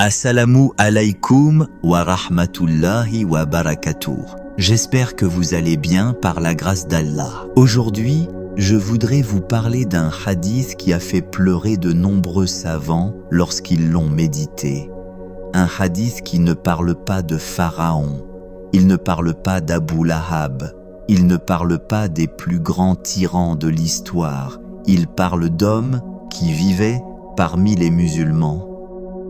Assalamu alaykoum wa rahmatullahi wa barakatuh. J'espère que vous allez bien par la grâce d'Allah. Aujourd'hui, je voudrais vous parler d'un hadith qui a fait pleurer de nombreux savants lorsqu'ils l'ont médité. Un hadith qui ne parle pas de Pharaon, il ne parle pas d'Abu Lahab, il ne parle pas des plus grands tyrans de l'histoire, il parle d'hommes qui vivaient parmi les musulmans.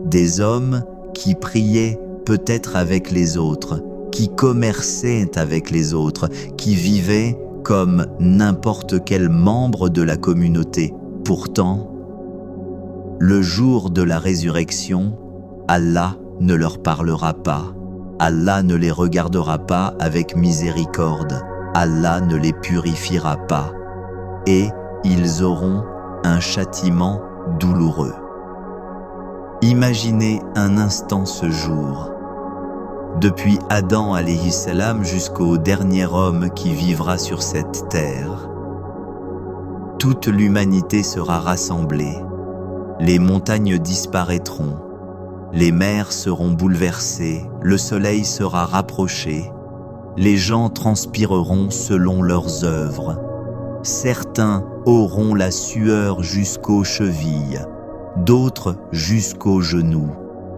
Des hommes qui priaient peut-être avec les autres, qui commerçaient avec les autres, qui vivaient comme n'importe quel membre de la communauté. Pourtant, le jour de la résurrection, Allah ne leur parlera pas. Allah ne les regardera pas avec miséricorde. Allah ne les purifiera pas. Et ils auront un châtiment douloureux. Imaginez un instant ce jour. Depuis Adam alayhi salam jusqu'au dernier homme qui vivra sur cette terre. Toute l'humanité sera rassemblée. Les montagnes disparaîtront. Les mers seront bouleversées. Le soleil sera rapproché. Les gens transpireront selon leurs œuvres. Certains auront la sueur jusqu'aux chevilles. D'autres jusqu'aux genoux,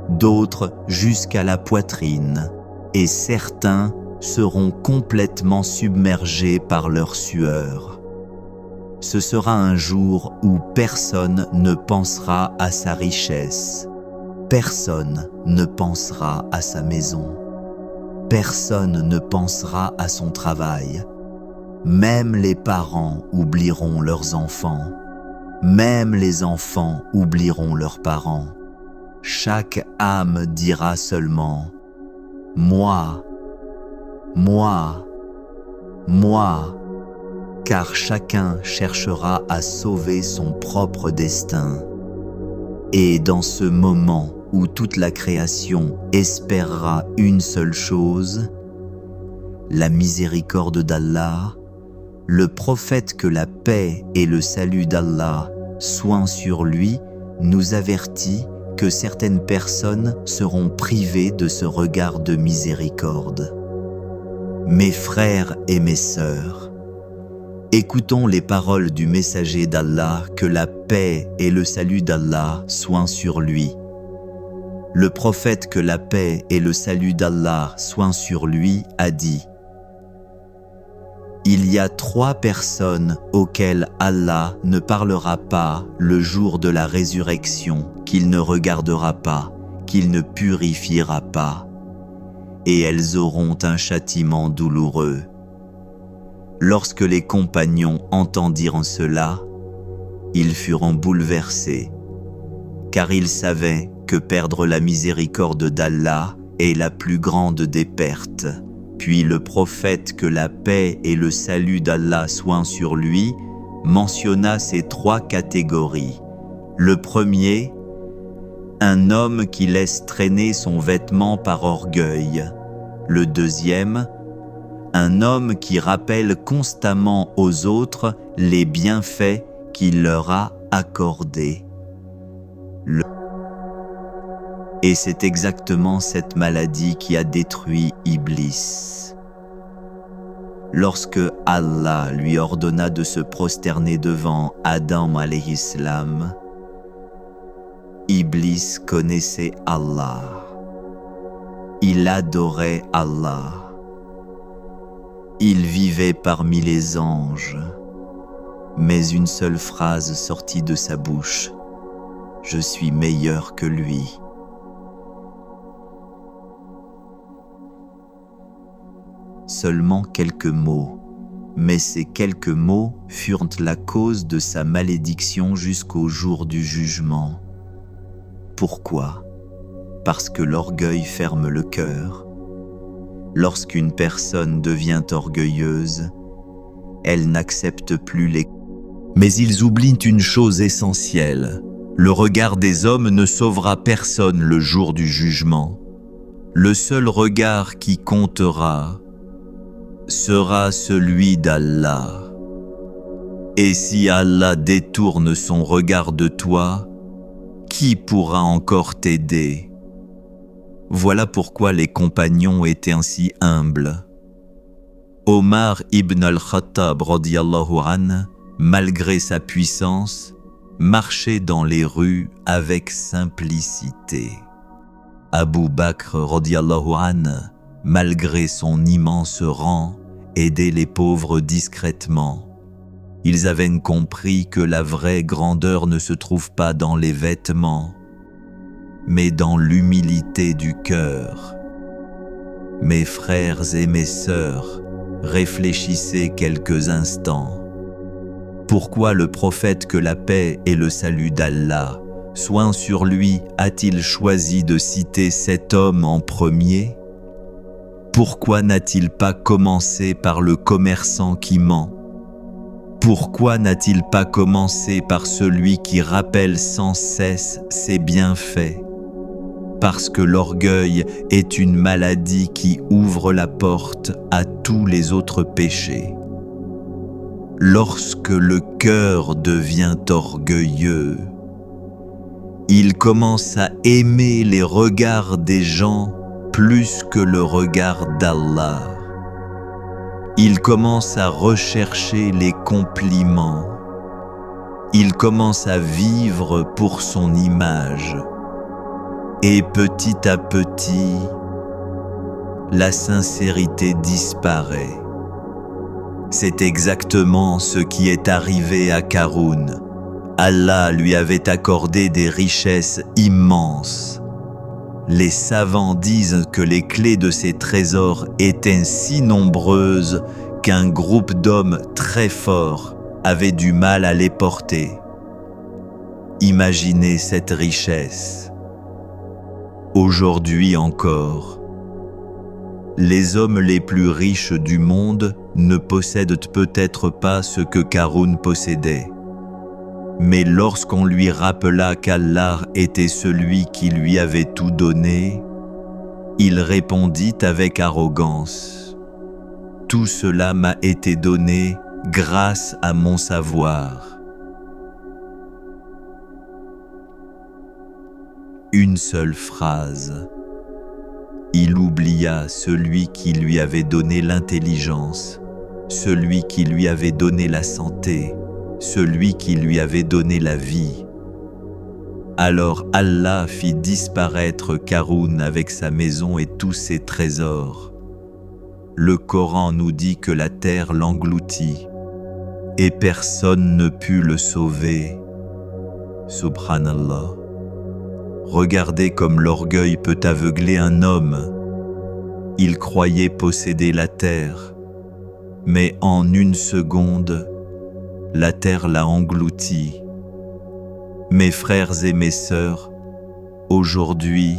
d'autres jusqu'à la poitrine, et certains seront complètement submergés par leur sueur. Ce sera un jour où personne ne pensera à sa richesse, personne ne pensera à sa maison, personne ne pensera à son travail, même les parents oublieront leurs enfants. Même les enfants oublieront leurs parents. Chaque âme dira seulement « Moi, moi, moi », car chacun cherchera à sauver son propre destin. Et dans ce moment où toute la création espérera une seule chose, la miséricorde d'Allah, le prophète que la paix et le salut d'Allah soient sur lui nous avertit que certaines personnes seront privées de ce regard de miséricorde. Mes frères et mes sœurs, écoutons les paroles du messager d'Allah, que la paix et le salut d'Allah soient sur lui. Le prophète que la paix et le salut d'Allah soient sur lui a dit: il y a 3 personnes auxquelles Allah ne parlera pas le jour de la résurrection, qu'il ne regardera pas, qu'il ne purifiera pas, et elles auront un châtiment douloureux. Lorsque les compagnons entendirent cela, ils furent bouleversés, car ils savaient que perdre la miséricorde d'Allah est la plus grande des pertes. Puis le prophète, que la paix et le salut d'Allah soient sur lui, mentionna ces 3 catégories. Le premier, un homme qui laisse traîner son vêtement par orgueil. Le deuxième, un homme qui rappelle constamment aux autres les bienfaits qu'il leur a accordés. Et c'est exactement cette maladie qui a détruit Iblis. Lorsque Allah lui ordonna de se prosterner devant Adam alayhi salam, Iblis connaissait Allah. Il adorait Allah. Il vivait parmi les anges. Mais une seule phrase sortit de sa bouche: « Je suis meilleur que lui. » Seulement quelques mots, mais ces quelques mots furent la cause de sa malédiction jusqu'au jour du jugement. Pourquoi? Parce que l'orgueil ferme le cœur. Lorsqu'une personne devient orgueilleuse, elle n'accepte plus les... Mais ils oublient une chose essentielle. Le regard des hommes ne sauvera personne le jour du jugement. Le seul regard qui comptera sera celui d'Allah. Et si Allah détourne son regard de toi, qui pourra encore t'aider? Voilà pourquoi les compagnons étaient ainsi humbles. Omar ibn al-Khattab radiyallahu anhu, malgré sa puissance, marchait dans les rues avec simplicité. Abu Bakr radiyallahu anhu, malgré son immense rang, aidait les pauvres discrètement. Ils avaient compris que la vraie grandeur ne se trouve pas dans les vêtements, mais dans l'humilité du cœur. Mes frères et mes sœurs, réfléchissez quelques instants. Pourquoi le prophète, que la paix et le salut d'Allah soient sur lui, a-t-il choisi de citer cet homme en premier? Pourquoi n'a-t-il pas commencé par le commerçant qui ment? Pourquoi n'a-t-il pas commencé par celui qui rappelle sans cesse ses bienfaits? Parce que l'orgueil est une maladie qui ouvre la porte à tous les autres péchés. Lorsque le cœur devient orgueilleux, il commence à aimer les regards des gens plus que le regard d'Allah. Il commence à rechercher les compliments. Il commence à vivre pour son image. Et petit à petit, la sincérité disparaît. C'est exactement ce qui est arrivé à Qaroun. Allah lui avait accordé des richesses immenses. Les savants disent que les clés de ces trésors étaient si nombreuses qu'un groupe d'hommes très forts avait du mal à les porter. Imaginez cette richesse. Aujourd'hui encore, les hommes les plus riches du monde ne possèdent peut-être pas ce que Qaroun possédait. Mais lorsqu'on lui rappela qu'Allah était celui qui lui avait tout donné, il répondit avec arrogance: « Tout cela m'a été donné grâce à mon savoir. » Une seule phrase. Il oublia celui qui lui avait donné l'intelligence, celui qui lui avait donné la santé, celui qui lui avait donné la vie. Alors Allah fit disparaître Qaroun avec sa maison et tous ses trésors. Le Coran nous dit que la terre l'engloutit et personne ne put le sauver. Subhanallah. Regardez comme l'orgueil peut aveugler un homme. Il croyait posséder la terre, mais en une seconde, la terre l'a englouti. Mes frères et mes sœurs, aujourd'hui,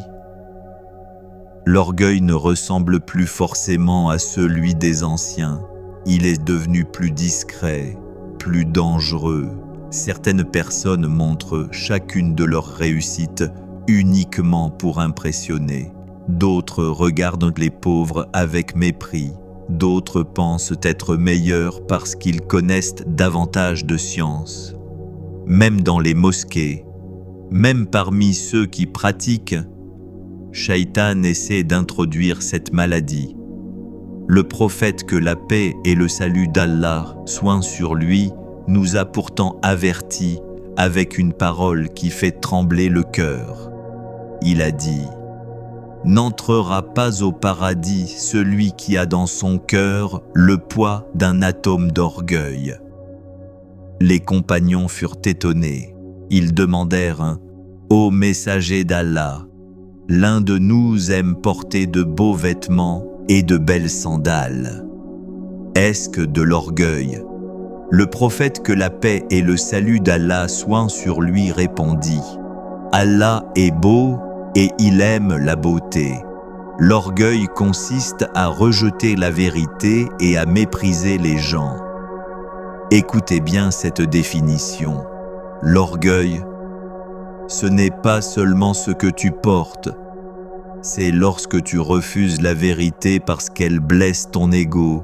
l'orgueil ne ressemble plus forcément à celui des anciens. Il est devenu plus discret, plus dangereux. Certaines personnes montrent chacune de leurs réussites uniquement pour impressionner. D'autres regardent les pauvres avec mépris. D'autres pensent être meilleurs parce qu'ils connaissent davantage de science. Même dans les mosquées, même parmi ceux qui pratiquent, Shaitan essaie d'introduire cette maladie. Le prophète, que la paix et le salut d'Allah soient sur lui, nous a pourtant avertis avec une parole qui fait trembler le cœur. Il a dit: « N'entrera pas au paradis celui qui a dans son cœur le poids d'un atome d'orgueil. » Les compagnons furent étonnés. Ils demandèrent: « Ô messager d'Allah, l'un de nous aime porter de beaux vêtements et de belles sandales. Est-ce que de l'orgueil ?» Le prophète, que la paix et le salut d'Allah soient sur lui, répondit: « Allah est beau et il aime la beauté. L'orgueil consiste à rejeter la vérité et à mépriser les gens. » Écoutez bien cette définition. L'orgueil, ce n'est pas seulement ce que tu portes, c'est lorsque tu refuses la vérité parce qu'elle blesse ton ego.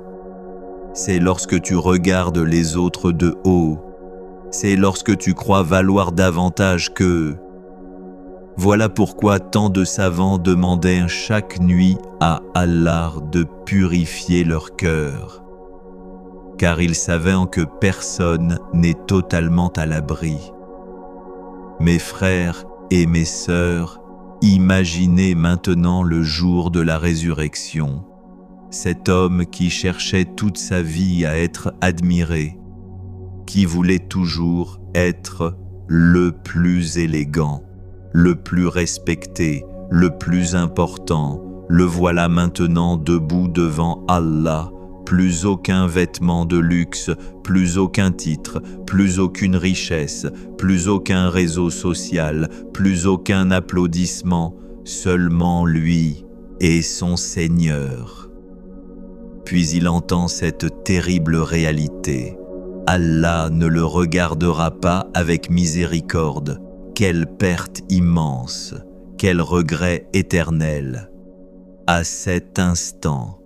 C'est lorsque tu regardes les autres de haut. C'est lorsque tu crois valoir davantage qu'eux. Voilà pourquoi tant de savants demandaient chaque nuit à Allah de purifier leur cœur, car ils savaient que personne n'est totalement à l'abri. Mes frères et mes sœurs, imaginez maintenant le jour de la résurrection, cet homme qui cherchait toute sa vie à être admiré, qui voulait toujours être le plus élégant, le plus respecté, le plus important, le voilà maintenant debout devant Allah, plus aucun vêtement de luxe, plus aucun titre, plus aucune richesse, plus aucun réseau social, plus aucun applaudissement, seulement lui et son Seigneur. Puis il entend cette terrible réalité. Allah ne le regardera pas avec miséricorde. Quelle perte immense, quel regret éternel. À cet instant,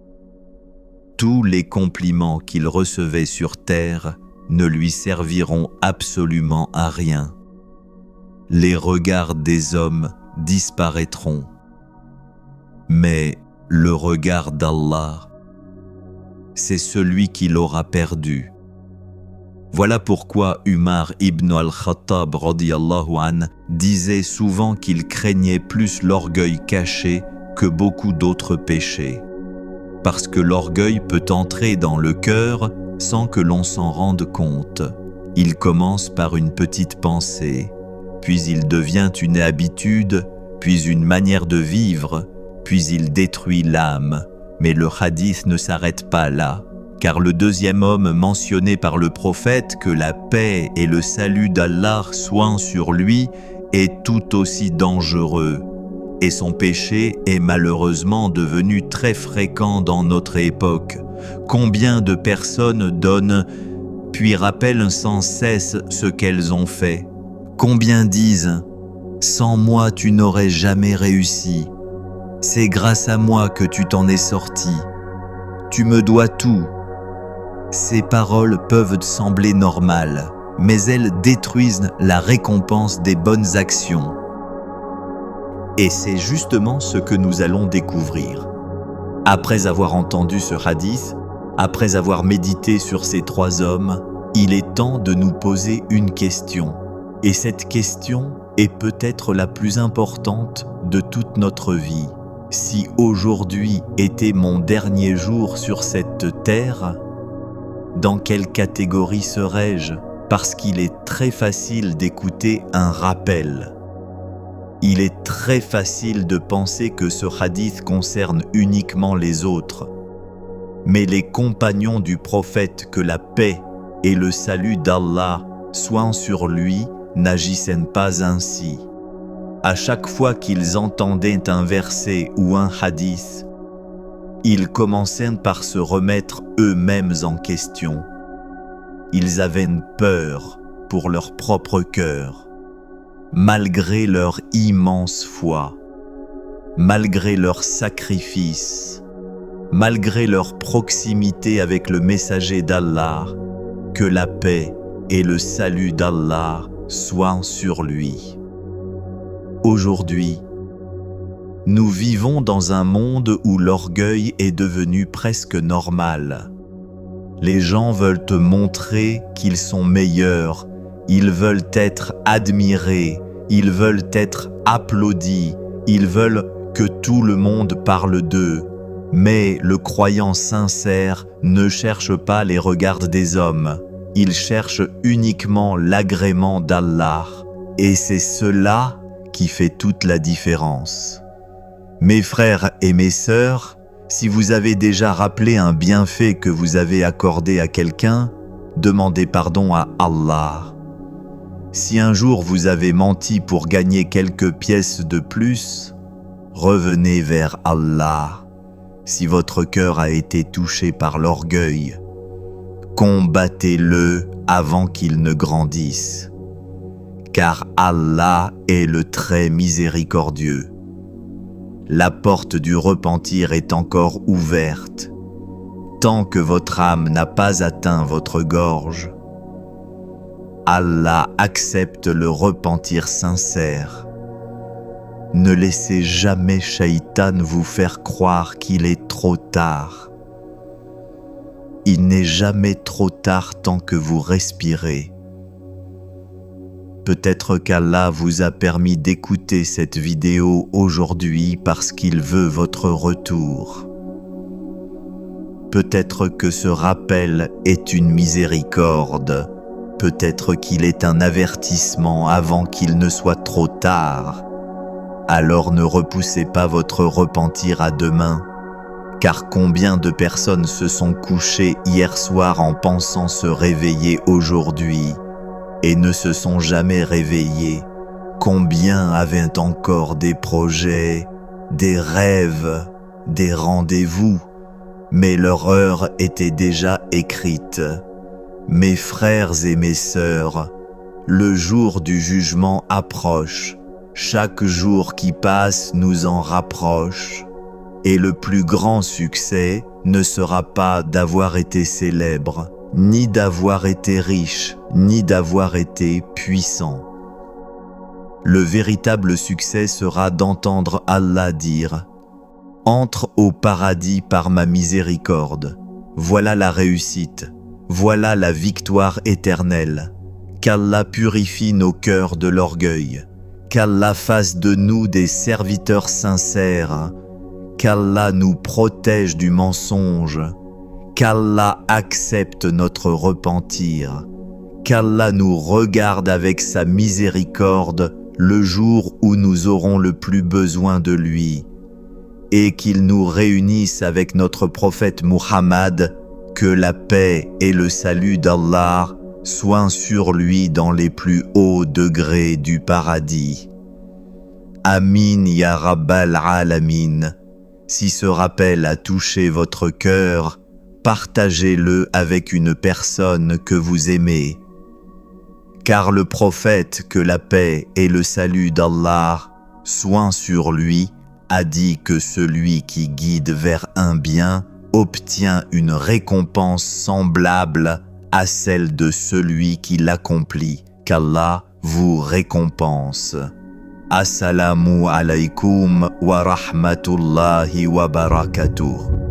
tous les compliments qu'il recevait sur terre ne lui serviront absolument à rien. Les regards des hommes disparaîtront. Mais le regard d'Allah, c'est celui qui l'aura perdu. Voilà pourquoi Umar ibn al-Khattab radiyallahu an disait souvent qu'il craignait plus l'orgueil caché que beaucoup d'autres péchés. Parce que l'orgueil peut entrer dans le cœur sans que l'on s'en rende compte. Il commence par une petite pensée, puis il devient une habitude, puis une manière de vivre, puis il détruit l'âme. Mais le hadith ne s'arrête pas là, car le deuxième homme mentionné par le prophète, que la paix et le salut d'Allah soient sur lui, est tout aussi dangereux. Et son péché est malheureusement devenu très fréquent dans notre époque. Combien de personnes donnent, puis rappellent sans cesse ce qu'elles ont fait? Combien disent « Sans moi tu n'aurais jamais réussi. C'est grâce à moi que tu t'en es sorti. Tu me dois tout. » Ces paroles peuvent sembler normales, mais elles détruisent la récompense des bonnes actions. Et c'est justement ce que nous allons découvrir. Après avoir entendu ce hadith, après avoir médité sur ces trois hommes, il est temps de nous poser une question. Et cette question est peut-être la plus importante de toute notre vie. Si aujourd'hui était mon dernier jour sur cette terre, dans quelle catégorie serais-je? Parce qu'il est très facile d'écouter un rappel. Il est très facile de penser que ce hadith concerne uniquement les autres. Mais les compagnons du prophète, que la paix et le salut d'Allah soient sur lui, n'agissaient pas ainsi. À chaque fois qu'ils entendaient un verset ou un hadith, ils commençaient par se remettre eux-mêmes en question. Ils avaient peur pour leur propre cœur, malgré leur immense foi, malgré leur sacrifice, malgré leur proximité avec le messager d'Allah, que la paix et le salut d'Allah soient sur lui. Aujourd'hui, nous vivons dans un monde où l'orgueil est devenu presque normal. Les gens veulent te montrer qu'ils sont meilleurs, ils veulent être admirés, ils veulent être applaudis, ils veulent que tout le monde parle d'eux. Mais le croyant sincère ne cherche pas les regards des hommes, il cherche uniquement l'agrément d'Allah. Et c'est cela qui fait toute la différence. Mes frères et mes sœurs, si vous avez déjà rappelé un bienfait que vous avez accordé à quelqu'un, demandez pardon à Allah. Si un jour vous avez menti pour gagner quelques pièces de plus, revenez vers Allah. Si votre cœur a été touché par l'orgueil, combattez-le avant qu'il ne grandisse. Car Allah est le très miséricordieux. La porte du repentir est encore ouverte. Tant que votre âme n'a pas atteint votre gorge, Allah accepte le repentir sincère. Ne laissez jamais Shaitan vous faire croire qu'il est trop tard. Il n'est jamais trop tard tant que vous respirez. Peut-être qu'Allah vous a permis d'écouter cette vidéo aujourd'hui parce qu'il veut votre retour. Peut-être que ce rappel est une miséricorde. Peut-être qu'il est un avertissement avant qu'il ne soit trop tard. Alors ne repoussez pas votre repentir à demain, car combien de personnes se sont couchées hier soir en pensant se réveiller aujourd'hui et ne se sont jamais réveillées? Combien avaient encore des projets, des rêves, des rendez-vous, mais leur heure était déjà écrite. Mes frères et mes sœurs, le jour du jugement approche. Chaque jour qui passe nous en rapproche. Et le plus grand succès ne sera pas d'avoir été célèbre, ni d'avoir été riche, ni d'avoir été puissant. Le véritable succès sera d'entendre Allah dire « Entre au paradis par ma miséricorde ». Voilà la réussite, voilà la victoire éternelle. Qu'Allah purifie nos cœurs de l'orgueil. Qu'Allah fasse de nous des serviteurs sincères. Qu'Allah nous protège du mensonge. Qu'Allah accepte notre repentir. Qu'Allah nous regarde avec sa miséricorde le jour où nous aurons le plus besoin de lui. Et qu'il nous réunisse avec notre prophète Muhammad, que la paix et le salut d'Allah soient sur lui dans les plus hauts degrés du paradis. Amin ya Rabbal Alamin. Si ce rappel a touché votre cœur, partagez-le avec une personne que vous aimez. Car le prophète, que la paix et le salut d'Allah soient sur lui, a dit que celui qui guide vers un bien obtient une récompense semblable à celle de celui qui l'accomplit. Qu'Allah vous récompense. Assalamu alaikum wa rahmatullahi wa barakatuh.